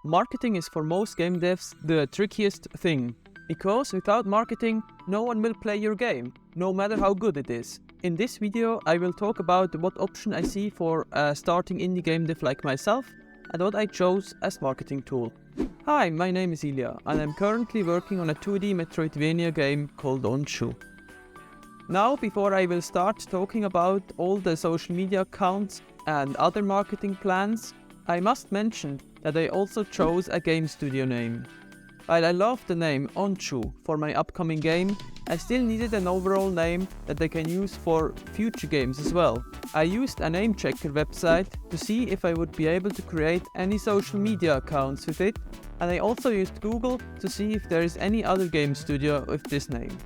Marketing is for most game devs the trickiest thing, because without marketing, no one will play your game, no matter how good it is. In this video, I will talk about what option I see for a starting indie game dev like myself, and what I chose as marketing tool. Hi, my name is Ilia, and I'm currently working on a 2D Metroidvania game called Onshu. Now, before I will start talking about all the social media accounts and other marketing plans, I must mention that I also chose a game studio name. While I love the name Onshu for my upcoming game, I still needed an overall name that I can use for future games as well. I used a name checker website to see if I would be able to create any social media accounts with it, and I also used Google to see if there is any other game studio with this name.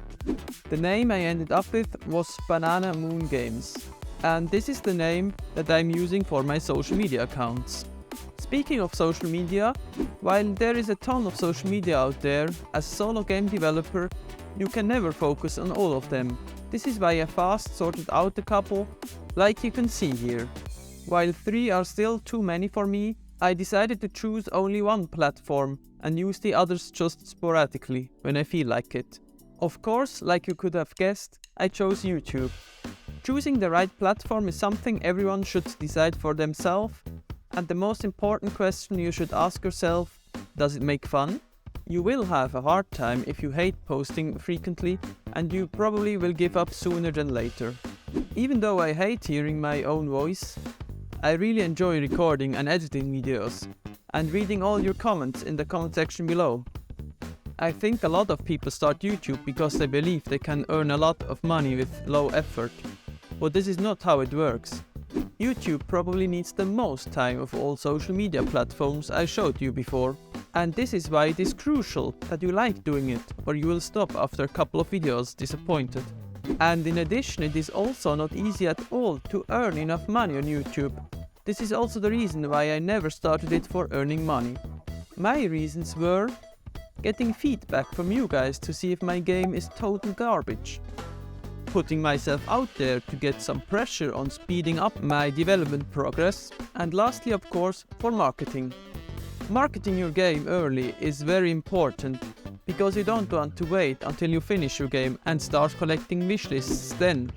The name I ended up with was Banana Moon Games, and this is the name that I'm using for my social media accounts. Speaking of social media, while there is a ton of social media out there, as a solo game developer, you can never focus on all of them. This is why I fast sorted out a couple, like you can see here. While 3 are still too many for me, I decided to choose only one platform and use the others just sporadically, when I feel like it. Of course, like you could have guessed, I chose YouTube. Choosing the right platform is something everyone should decide for themselves, and the most important question you should ask yourself, does it make fun? You will have a hard time if you hate posting frequently, and you probably will give up sooner than later. Even though I hate hearing my own voice, I really enjoy recording and editing videos, and reading all your comments in the comment section below. I think a lot of people start YouTube because they believe they can earn a lot of money with low effort, but this is not how it works. YouTube probably needs the most time of all social media platforms I showed you before, and this is why it is crucial that you like doing it, or you will stop after a couple of videos disappointed. And in addition, it is also not easy at all to earn enough money on YouTube. This is also the reason why I never started it for earning money. My reasons were getting feedback from you guys to see if my game is total garbage, putting myself out there to get some pressure on speeding up my development progress, and lastly, of course, for marketing. Marketing your game early is very important, because you don't want to wait until you finish your game and start collecting wishlists then.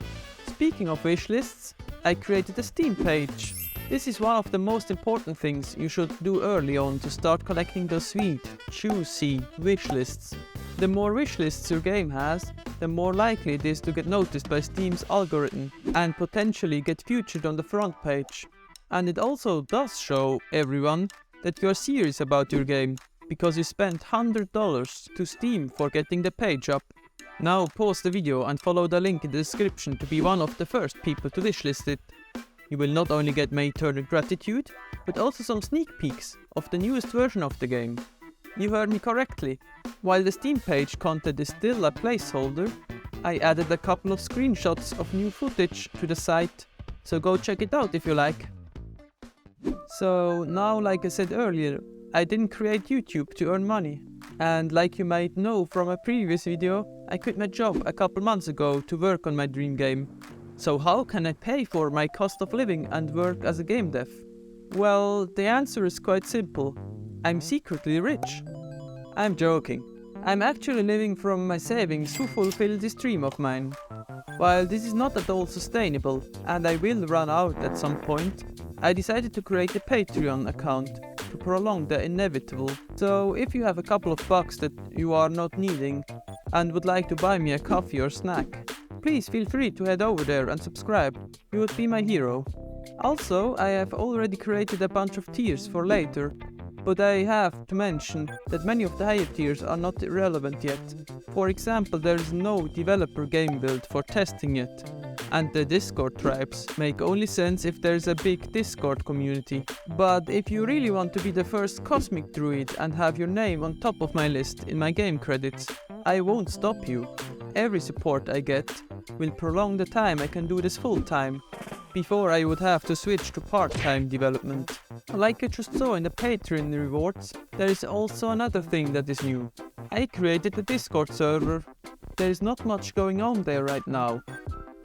Speaking of wishlists, I created a Steam page. This is one of the most important things you should do early on to start collecting those sweet, juicy wishlists. The more wishlists your game has, the more likely it is to get noticed by Steam's algorithm and potentially get featured on the front page. And it also does show everyone that you are serious about your game, because you spent $100 to Steam for getting the page up. Now pause the video and follow the link in the description to be one of the first people to wishlist it. You will not only get my eternal gratitude, but also some sneak peeks of the newest version of the game. You heard me correctly. While the Steam page content is still a placeholder, I added a couple of screenshots of new footage to the site, so go check it out if you like. So now, like I said earlier, I didn't create YouTube to earn money. And like you might know from a previous video, I quit my job a couple months ago to work on my dream game. So how can I pay for my cost of living and work as a game dev? Well, the answer is quite simple. I'm secretly rich. I'm joking. I'm actually living from my savings to fulfill this dream of mine. While this is not at all sustainable, and I will run out at some point, I decided to create a Patreon account to prolong the inevitable. So if you have a couple of bucks that you are not needing and would like to buy me a coffee or snack, please feel free to head over there and subscribe. You would be my hero. Also, I have already created a bunch of tiers for later, but I have to mention that many of the higher tiers are not relevant yet. For example, there is no developer game build for testing yet, and the Discord tribes make only sense if there is a big Discord community. But if you really want to be the first Cosmic Druid and have your name on top of my list in my game credits, I won't stop you. Every support I get will prolong the time I can do this full time, before I would have to switch to part-time development. Like you just saw in the Patreon rewards, there is also another thing that is new. I created a Discord server. There is not much going on there right now,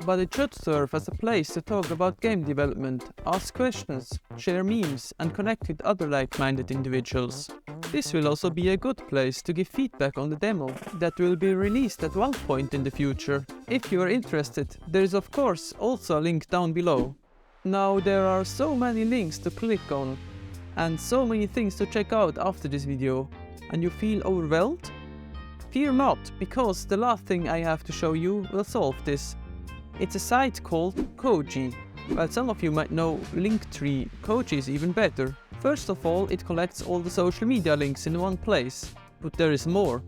but it should serve as a place to talk about game development, ask questions, share memes, and connect with other like-minded individuals. This will also be a good place to give feedback on the demo that will be released at one point in the future. If you are interested, there is of course also a link down below. Now there are so many links to click on, and so many things to check out after this video, and you feel overwhelmed? Fear not, because the last thing I have to show you will solve this. It's a site called Koji. While some of you might know Linktree, Koji is even better. First of all, it collects all the social media links in one place. But there is more.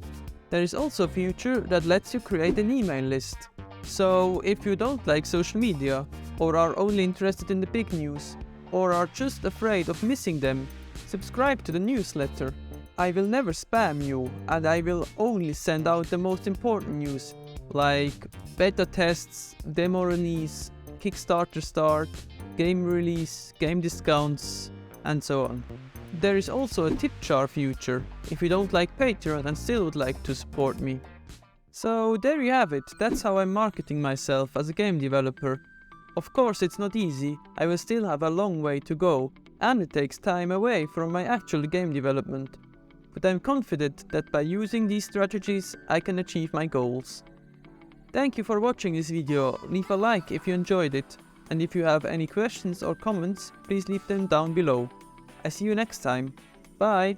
There is also a feature that lets you create an email list. So if you don't like social media, or are only interested in the big news, or are just afraid of missing them, subscribe to the newsletter. I will never spam you, and I will only send out the most important news, like beta tests, demo release, Kickstarter start, game release, game discounts, and so on. There is also a tip jar feature, if you don't like Patreon and still would like to support me. So there you have it, that's how I'm marketing myself as a game developer. Of course it's not easy, I will still have a long way to go, and it takes time away from my actual game development. But I'm confident that by using these strategies, I can achieve my goals. Thank you for watching this video, leave a like if you enjoyed it, and if you have any questions or comments, please leave them down below. I see you next time, bye!